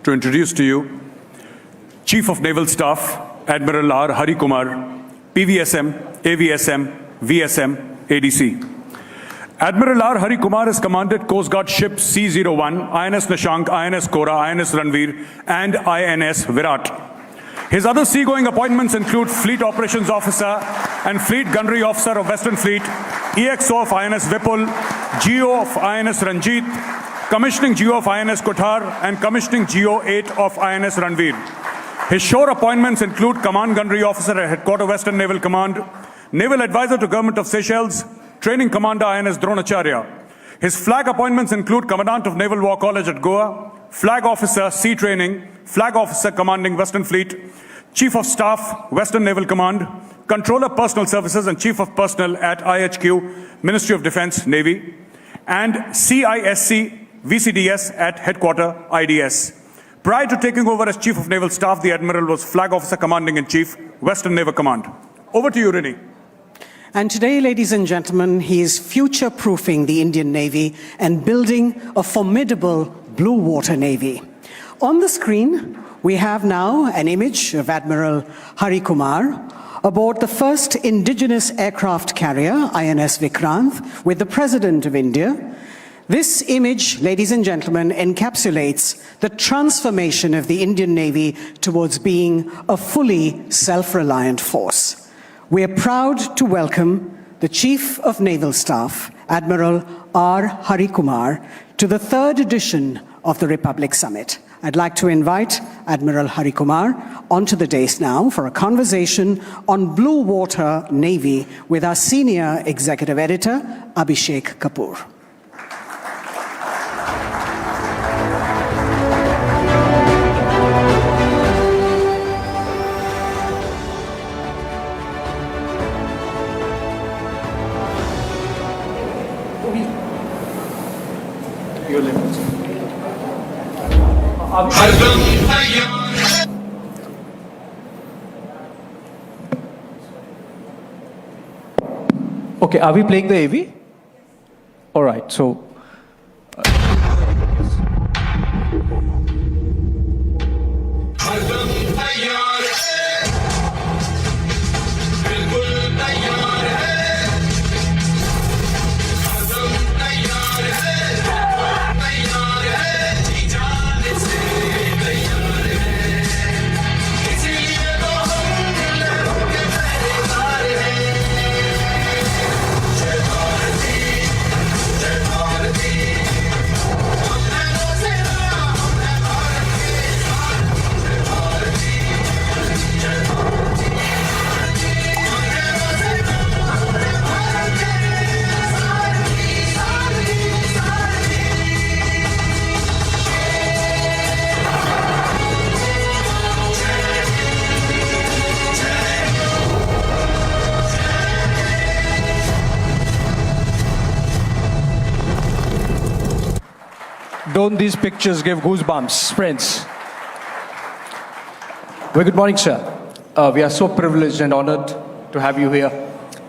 to introduce to you Chief of Naval Staff, Admiral R. Hari Kumar, PVSM, AVSM, VSM, ADC. Admiral R. Hari Kumar has commanded Coast Guard ships C-01, INS Nishank, INS Kora, INS Ranveer, and INS Virat. His other seagoing appointments include Fleet Operations Officer and Fleet Gunnery Officer of Western Fleet, EXO of INS Vipul, GO of INS Ranjit, Commissioning GO of INS Kothar, and Commissioning GO 8 of INS Ranveer. His shore appointments include Command Gunnery Officer at Headquarter Western Naval Command, Naval Advisor to Government of Seychelles, Training Commander INS Dronacharya. His flag appointments include Commandant of Naval War College at Goa, Flag Officer Sea Training, Flag Officer Commanding Western Fleet, Chief of Staff, Western Naval Command, Controller Personal Services and Chief of Personnel at IHQ, Ministry of Defense, Navy, and CISC, VCDS at Headquarter, IDS. Prior to taking over as Chief of Naval Staff, the Admiral was Flag Officer Commanding-in-Chief, Western Naval Command. Over to you, Rini. And today, ladies and gentlemen, he is future-proofing the Indian Navy and building a formidable blue water navy. On the screen, we have now an image of Admiral Hari Kumar aboard the first Indigenous aircraft carrier, INS Vikrant, with the President of India. This image, ladies and gentlemen, encapsulates the transformation of the Indian Navy towards being a fully self-reliant force. We are proud to welcome the Chief of Naval Staff, Admiral R. Hari Kumar, to the third edition of the Republic Summit. I'd like to invite Admiral Hari Kumar onto the dais now for a conversation on Blue Water Navy with our Senior Executive Editor, Abhishek Kapoor. Okay, are we playing the AV? All right, so. Don't these pictures give goosebumps, friends? Well, good morning, sir. We are so privileged and honored to have you here.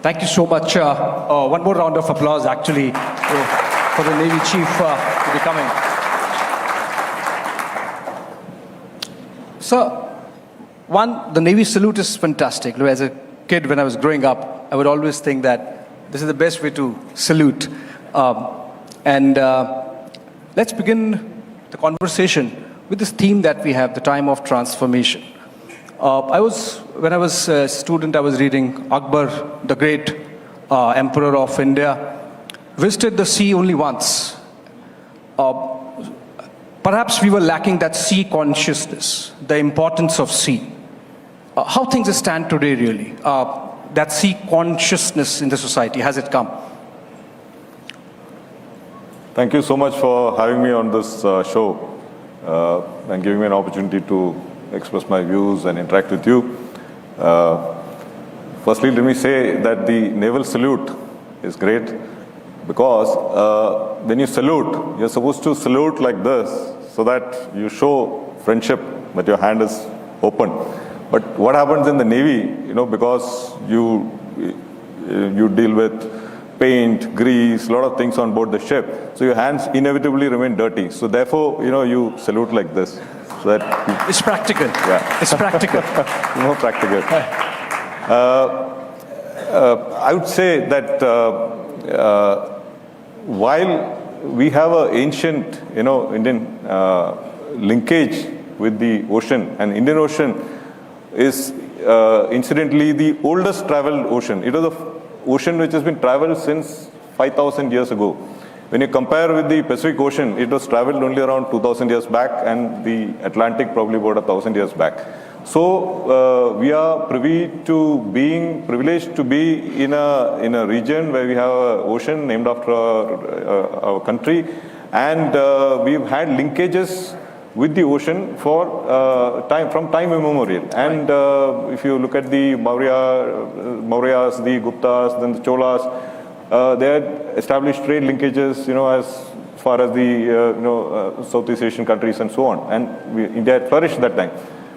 Thank you so much. One more round of applause, actually, for the Navy Chief to be coming. Sir, the Navy salute is fantastic. As a kid, when I was growing up, I would always think that this is the best way to salute. Let's begin the conversation with this theme that we have, the time of transformation. When I was a student, I was reading Akbar, the great emperor of India, visited the sea only once. Perhaps we were lacking that sea consciousness, the importance of sea. How things stand today, really? That sea consciousness in the society, has it come? Thank you so much for having me on this show and giving me an opportunity to express my views and interact with you. Firstly, let me say that the naval salute is great because when you salute, you're supposed to salute like this so that you show friendship, that your hand is open. But what happens in the Navy, because you deal with paint, grease, a lot of things on board the ship. So your hands inevitably remain dirty. So therefore, you salute like this. So that It's practical. Yeah. It's practical. more practical. I would say that while we have an ancient, Indian linkage with the ocean, and Indian Ocean is incidentally the oldest traveled ocean. It is the ocean which has been traveled since 5,000 years ago. When you compare with the Pacific Ocean, it was traveled only around 2,000 years back, and the Atlantic probably about 1,000 years back. So we are privileged to be in a region where we have an ocean named after our country, and we've had linkages with the ocean for from time immemorial. And if you look at the Mauryas, the Guptas, then the Cholas, they had established trade linkages, as far as the Southeast Asian countries and so on. And India had flourished that time.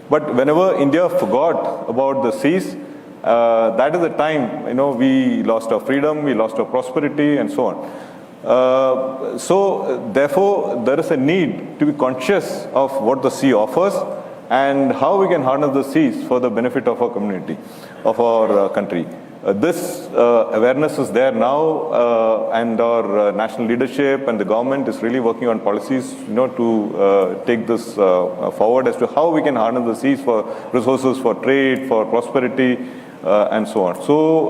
But whenever India forgot about the seas, that is the time, we lost our freedom, we lost our prosperity, and so on. So therefore, there is a need to be conscious of what the sea offers and how we can harness the seas for the benefit of our community, of our country. This awareness is there now, and our national leadership and the government is really working on policies, to take this forward as to how we can harness the seas for resources, for trade, for prosperity, and so on. So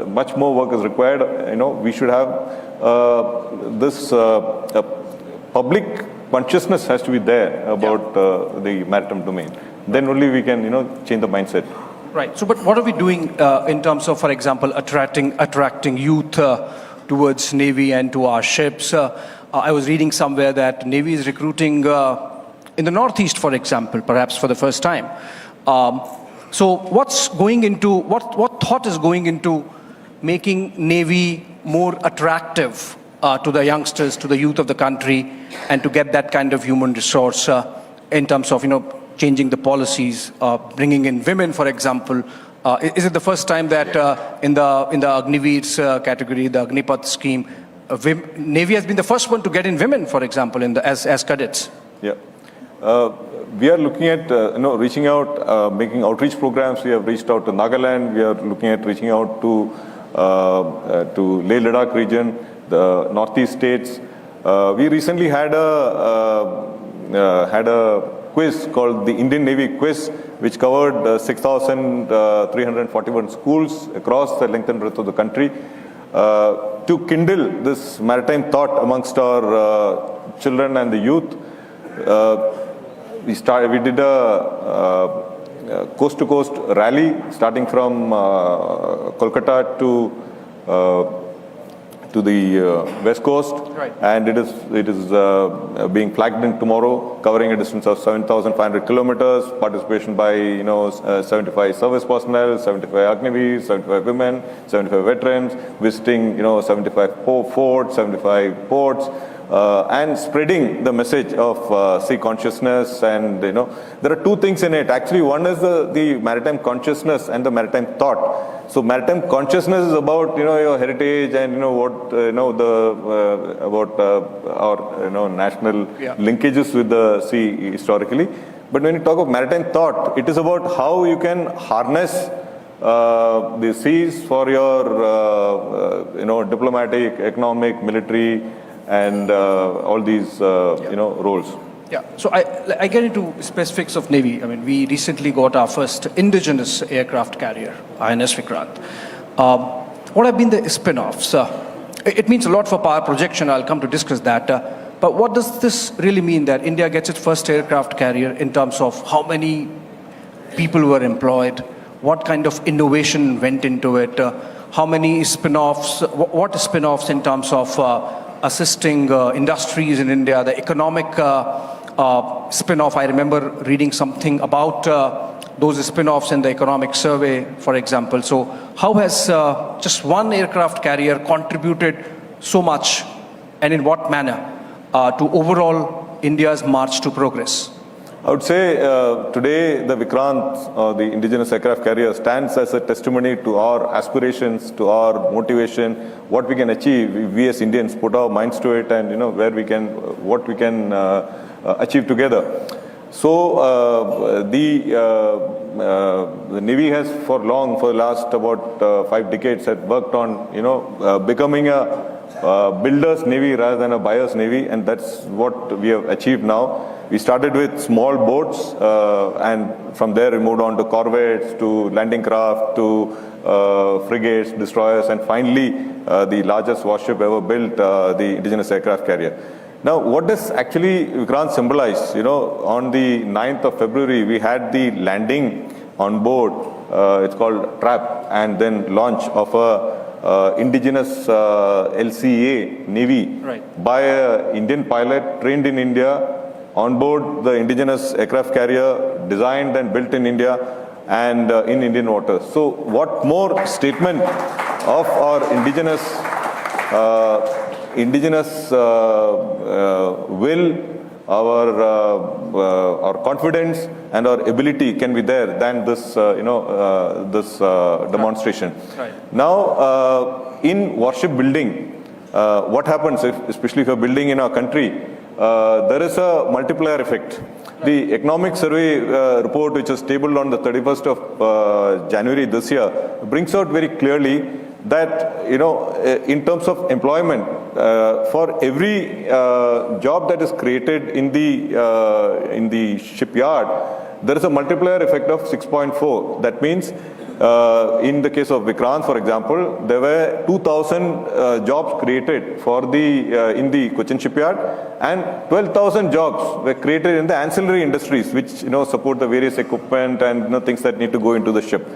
much more work is required. We should have this public consciousness has to be there about the maritime domain. Then only we can, change the mindset. Right. So, but what are we doing in terms of, for example, attracting youth towards Navy and to our ships? I was reading somewhere that Navy is recruiting in the Northeast, for example, perhaps for the first time. So, what thought is going into making Navy more attractive to the youngsters, to the youth of the country, and to get that kind of human resource in terms of, changing the policies, bringing in women, for example. Is it the first time that in the Agniveers category, the Agnipath scheme, Navy has been the first one to get in women, for example, as cadets? Yeah. We are looking at reaching out, making outreach programs. We have reached out to Nagaland. We are looking at reaching out to Leh Ladakh region, the Northeast states. We recently had a quiz called the Indian Navy Quiz, which covered 6,341 schools across the length and breadth of the country, to kindle this maritime thought amongst our children and the youth. We did a coast-to-coast rally starting from Kolkata to the west coast, right. And it is being flagged in tomorrow, covering a distance of 7,500 kilometers. Participation by 75 service personnel, 75 Agniveers, 75 women, 75 veterans, visiting 75 forts, 75 ports. And spreading the message of sea consciousness, and there are two things in it. Actually, one is the maritime consciousness and the maritime thought. So maritime consciousness is about your heritage and what about our national linkages with the sea historically. But when you talk of maritime thought, it is about how you can harness the seas for your diplomatic, economic, military, and all these roles. Yeah, so I get into specifics of Navy. I mean, we recently got our first indigenous aircraft carrier, INS Vikrant. What have been the spin-offs? It means a lot for power projection. I'll come to discuss that. But what does this really mean that India gets its first aircraft carrier in terms of how many people were employed, what kind of innovation went into it, how many spin-offs, what spin-offs in terms of assisting industries in India, the economic spin-off. I remember reading something about those spin-offs in the economic survey, for example. So how has just one aircraft carrier contributed so much, and in what manner, to overall India's march to progress? I would say today the Vikrant, or the indigenous aircraft carrier, stands as a testimony to our aspirations, to our motivation, what we can achieve if we as Indians put our minds to it, and what we can achieve together. So the Navy has for the last about 5 decades, had worked on becoming a builder's Navy rather than a buyer's Navy, and that's what we have achieved now. We started with small boats, and from there we moved on to corvettes, to landing craft, to frigates, destroyers, and finally the largest warship ever built, the Indigenous aircraft carrier. Now, what does actually Vikrant symbolize? On the 9th of February, we had the landing on board, it's called TRAP, and then launch of a Indigenous LCA Navy by an Indian pilot trained in India on board the Indigenous aircraft carrier, designed and built in India and in Indian waters. So what more statement of our indigenous will, our confidence and our ability can be there than this demonstration. Right. Now, in warship building, what happens, especially if you're building in our country, there is a multiplier effect. The economic survey report, which was tabled on the 31st of January this year, brings out very clearly that, in terms of employment, for every job that is created in the shipyard, there is a multiplier effect of 6.4. That means, in the case of Vikrant, for example, there were 2,000 jobs created in the Cochin shipyard, and 12,000 jobs were created in the ancillary industries, which support the various equipment and things that need to go into the ship.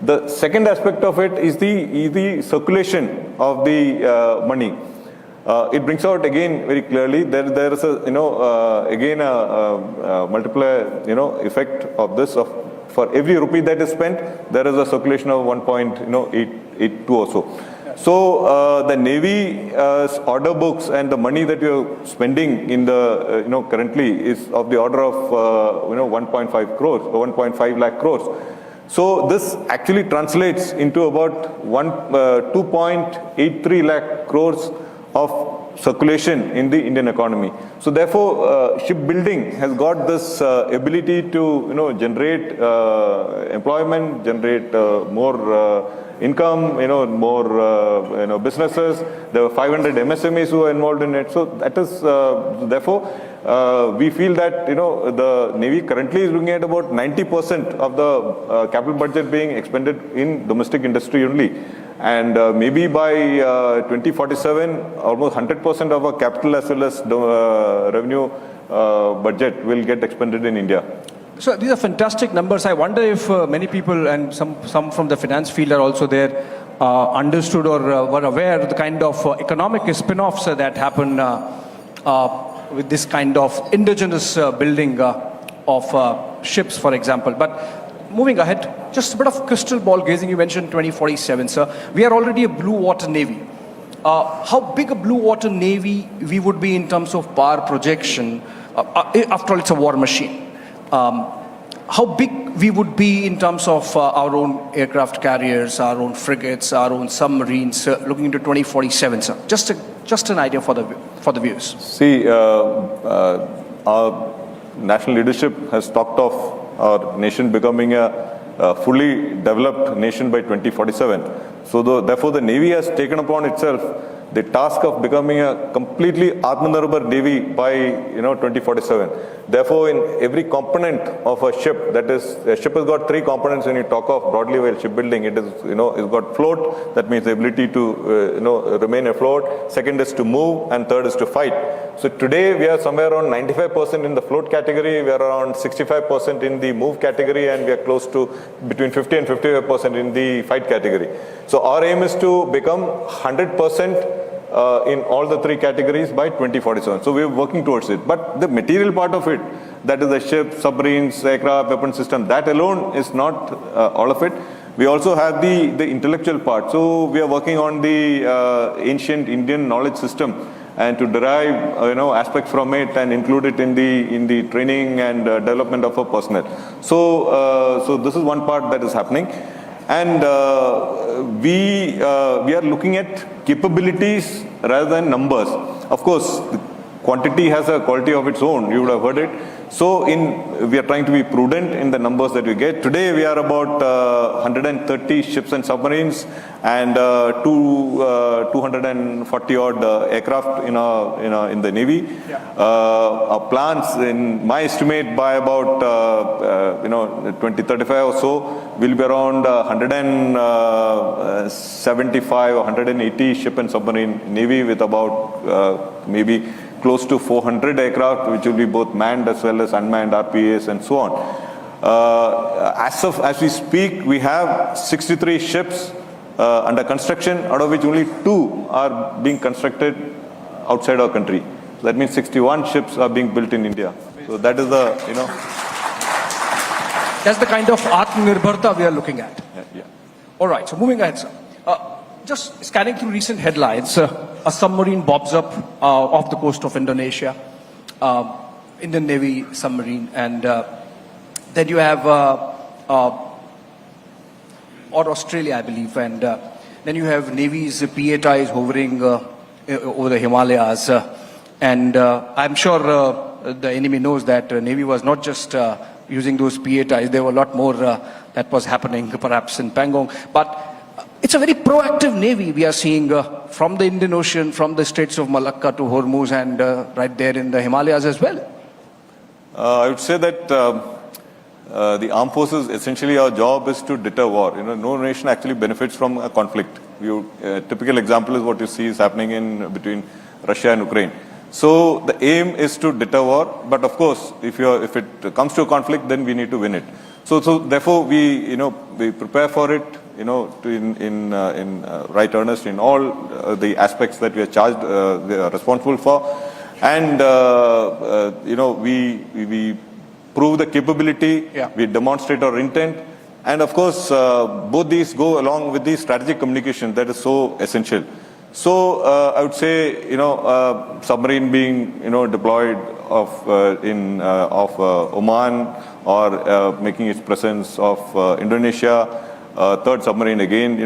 The second aspect of it is the circulation of the money. It brings out again very clearly that there is again a multiplier effect of this. For every rupee that is spent, there is a circulation of 1.882 or so. So the Navy's order books and the money that you're spending in the currently is of the order of 1.5 crores or 1.5 lakh crores. So this actually translates into about 2.83 lakh crores of circulation in the Indian economy. So therefore, shipbuilding has got this ability to generate employment, generate more income, more businesses. There were 500 MSMEs who were involved in it. So that is therefore we feel that the Navy currently is looking at about 90% of the capital budget being expended in domestic industry only. And maybe by 2047, almost 100% of our capital as well as revenue budget will get expended in India. So these are fantastic numbers. I wonder if many people and some from the finance field are also there, understood or were aware of the kind of economic spin-offs that happen with this kind of indigenous building of ships, for example. But moving ahead, just a bit of crystal ball gazing. You mentioned 2047, sir. We are already a blue water navy. How big a blue water navy we would be in terms of power projection? After all, it's a war machine. How big we would be in terms of our own aircraft carriers, our own frigates, our own submarines, looking into 2047, sir? Just an idea for the viewers. See, our national leadership has talked of our nation becoming a fully developed nation by 2047. So therefore, the Navy has taken upon itself the task of becoming a completely Atmanirbhar Navy by 2047. Therefore, in every component of a ship, that is, a ship has got 3 components when you talk of broadly while shipbuilding. It is, it's got float, that means the ability to, remain afloat. Second is to move, and third is to fight. So today we are somewhere around 95% in the float category, we are around 65% in the move category, and we are close to between 50 and 55% in the fight category. So our aim is to become 100% in all the 3 categories by 2047. So we are working towards it. But the material part of it, that is the ship, submarines, aircraft, weapon system, that alone is not all of it. We also have the intellectual part. So we are working on the ancient Indian knowledge system, and to derive aspects from it and include it in the training and development of our personnel. So this is one part that is happening. And we are looking at capabilities rather than numbers. Of course, quantity has a quality of its own. You would have heard it. So we are trying to be prudent in the numbers that we get. Today we are about 130 ships and submarines and 240 odd aircraft in the Navy. Our plans, in my estimate, by about 2035 or so, will be around 175 or 180 ship and submarine Navy with about maybe close to 400 aircraft, which will be both manned as well as unmanned RPAs and so on. As we speak, we have 63 ships under construction, out of which only 2 are being constructed outside our country. So that means 61 ships are being built in India. So that is the, That's the kind of Atmanirbharta we are looking at. yeah. All right, so moving ahead, sir. Just scanning through recent headlines, a submarine bobs up off the coast of Indonesia, Indian Navy submarine, and then you have, or Australia, I believe, and then you have Navy's PATIs hovering over the Himalayas, and I'm sure the enemy knows that Navy was not just using those PATIs, there were a lot more that was happening perhaps in Pangong, but it's a very proactive Navy we are seeing from the Indian Ocean, from the Straits of Malacca to Hormuz, and right there in the Himalayas as well. I would say that the armed forces, essentially our job is to deter war. No nation actually benefits from a conflict. A typical example is what you see is happening between Russia and Ukraine. So the aim is to deter war, but of course, if it comes to a conflict, then we need to win it. So therefore, we prepare for it, in right earnest in all the aspects that we are charged, we are responsible for, and we prove the capability, we demonstrate our intent, and of course, both these go along with the strategic communication that is so essential. So I would say, submarine being deployed of Oman, or making its presence of Indonesia. Third submarine again,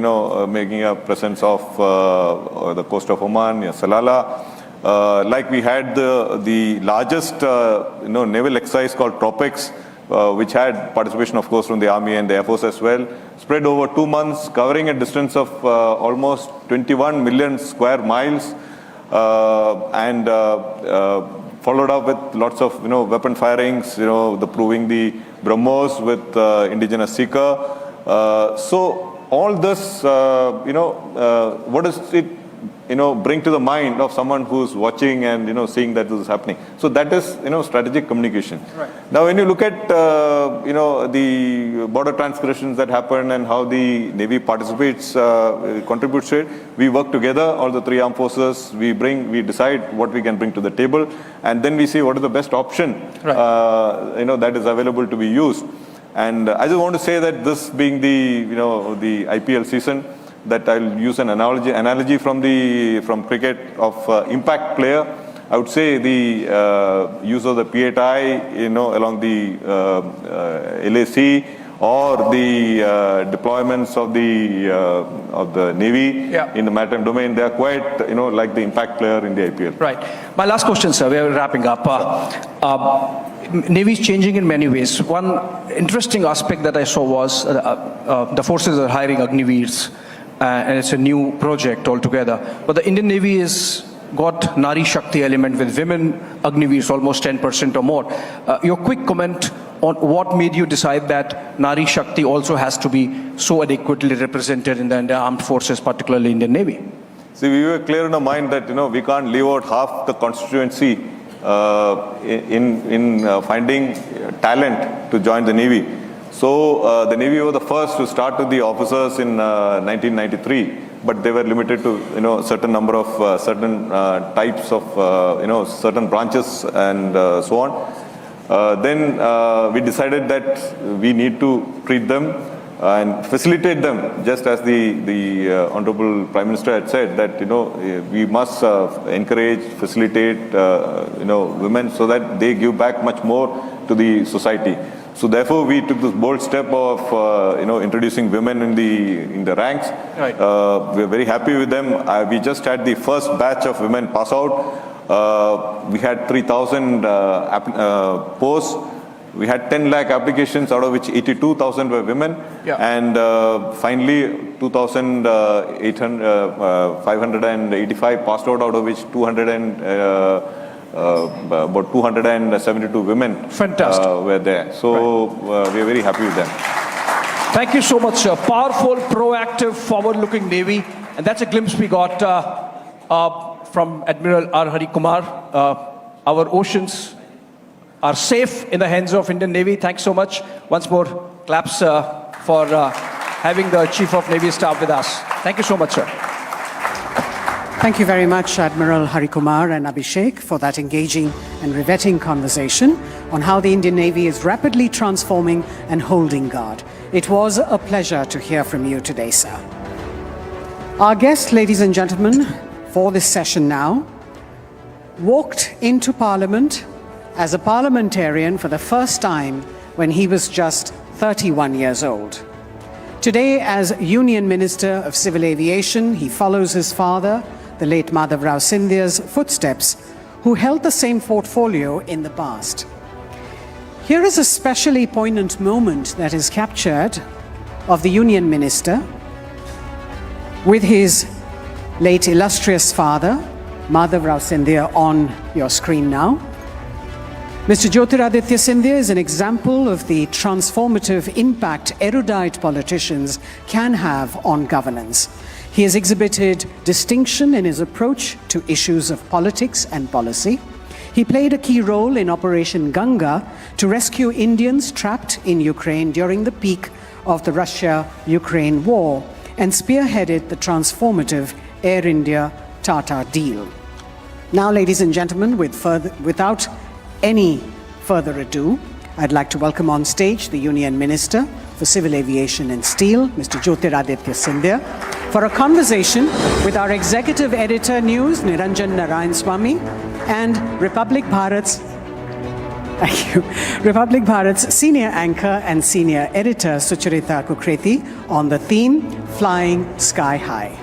making a presence of the coast of Oman, Salalah. Like we had the largest naval exercise called Tropics, which had participation, of course, from the Army and the Air Force as well, spread over 2 months, covering a distance of almost 21 million square miles, and followed up with lots of weapon firings, proving the BrahMos with Indigenous seeker. So all this, what does it bring to the mind of someone who's watching and seeing that this is happening? So that is strategic communication. Right. Now, when you look at the border transgressions that happen and how the Navy participates, contributes to it, we work together, all the 3 armed forces. We decide what we can bring to the table, and then we see what is the best option, that is available to be used. And I just want to say that this being the IPL season, that I'll use an analogy from cricket of impact player. I would say the use of the PATI, along the LAC, or the deployments of the Navy in the maritime domain. They are quite, like the impact player in the IPL. Right. My last question, sir. We are wrapping up. Navy is changing in many ways. One interesting aspect that I saw was the forces are hiring Agniveers, and it's a new project altogether. But the Indian Navy has got Nari Shakti element with women Agniveers, almost 10% or more. Your quick comment on what made you decide that Nari Shakti also has to be so adequately represented in the armed forces, particularly Indian Navy? See, we were clear in our mind that we can't leave out half the constituency in finding talent to join the Navy. So the Navy were the first to start with the officers in 1993, but they were limited to certain number of certain types of certain branches and so on. Then we decided that we need to treat them and facilitate them, just as the Honorable Prime Minister had said, that we must encourage, facilitate women so that they give back much more to the society. So therefore, we took this bold step of introducing women in the ranks. Right. We are very happy with them. We just had the first batch of women pass out. We had 3,000 posts. We had 10 lakh applications, out of which 82,000 were women. Yeah. And finally, 2,585 passed out of which about 272 women Fantastic. were there. So we are very happy with them. Thank you so much, sir. Powerful, proactive, forward-looking Navy. And that's a glimpse we got from Admiral R. Hari Kumar. Our oceans are safe in the hands of Indian Navy. Thanks so much. Once more, claps for having the Chief of Navy Staff with us. Thank you so much, sir. Thank you very much, Admiral Hari Kumar and Abhishek, for that engaging and riveting conversation on how the Indian Navy is rapidly transforming and holding guard. It was a pleasure to hear from you today, sir. Our guest, ladies and gentlemen, for this session now, walked into Parliament as a parliamentarian for the first time when he was just 31 years old. Today, as Union Minister of Civil Aviation, he follows his father, the late Madhav Rao Scindia's footsteps, who held the same portfolio in the past. Here is a specially poignant moment that is captured of the Union Minister with his late illustrious father, Madhav Rao Scindia, on your screen now. Mr. Jyotiraditya Scindia is an example of the transformative impact erudite politicians can have on governance. He has exhibited distinction in his approach to issues of politics and policy. He played a key role in Operation Ganga to rescue Indians trapped in Ukraine during the peak of the Russia-Ukraine war and spearheaded the transformative Air India-Tata deal. Now, ladies and gentlemen, without any further ado, I'd like to welcome on stage the Union Minister for Civil Aviation and Steel, Mr. Jyotiraditya Scindia, for a conversation with our Executive Editor News, Niranjan Narayan Swamy, and Republic Bharat's Senior Anchor and Senior Editor, Sucharita Kukreti, on the theme, Flying Sky High.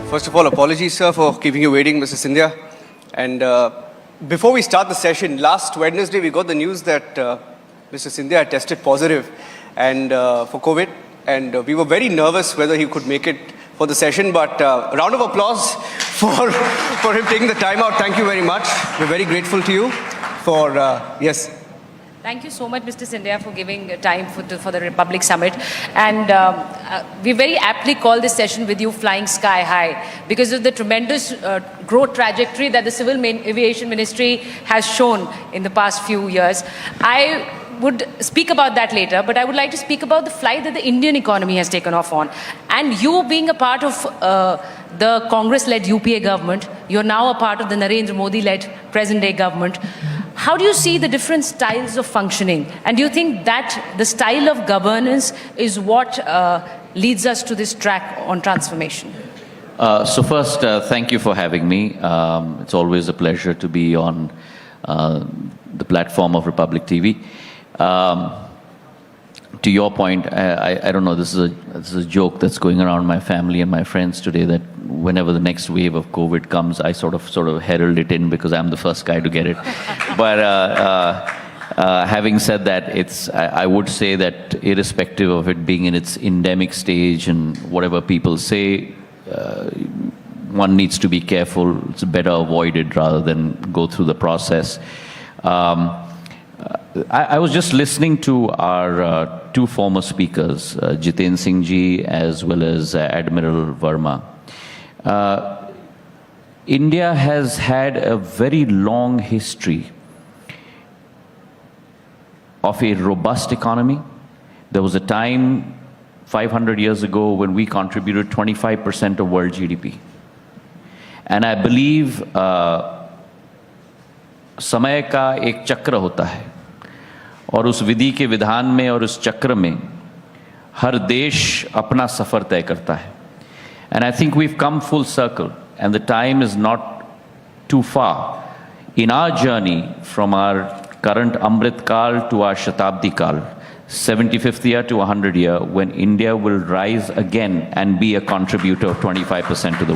First of all, apologies, sir, for keeping you waiting, Mr. Scindia. And before we start the session, last Wednesday we got the news that Mr. Scindia had tested positive and for COVID, and we were very nervous whether he could make it for the session. But round of applause for him taking the time out. Thank you very much. We're very grateful to you for yes. Thank you so much, Mr. Scindia, for giving time for the Republic Summit. And we very aptly call this session with you Flying Sky High because of the tremendous growth trajectory that the Civil Aviation Ministry has shown in the past few years. I would speak about that later, but I would like to speak about the flight that the Indian economy has taken off on. And you being a part of the Congress-led UPA government, you're now a part of the Narendra Modi-led present-day government. How do you see the different styles of functioning? And do you think that the style of governance is what leads us to this track on transformation? So first, thank you for having me. It's always a pleasure to be on the platform of Republic TV. To your point, I don't know, this is a joke that's going around my family and my friends today that whenever the next wave of COVID comes, I sort of herald it in because I'm the first guy to get it. But having said that, I would say that irrespective of it being in its endemic stage and whatever people say, one needs to be careful. It's better avoided rather than go through the process. I was just listening to our two former speakers, Jiten Singh ji as well as Admiral Verma. India has had a very long history of a robust economy. There was a time 500 years ago when we contributed 25% of world GDP. And I believe समय का एक चक्र होता है और उस विधि के विधान में और उस चक्र में हर देश अपना सफ़र तय करता है. And I think we've come full circle and the time is not too far in our journey from our current Amrit Kal to our Shatabdi Kal 75th year to 100 year, when India will rise again and be a contributor of 25% to the world.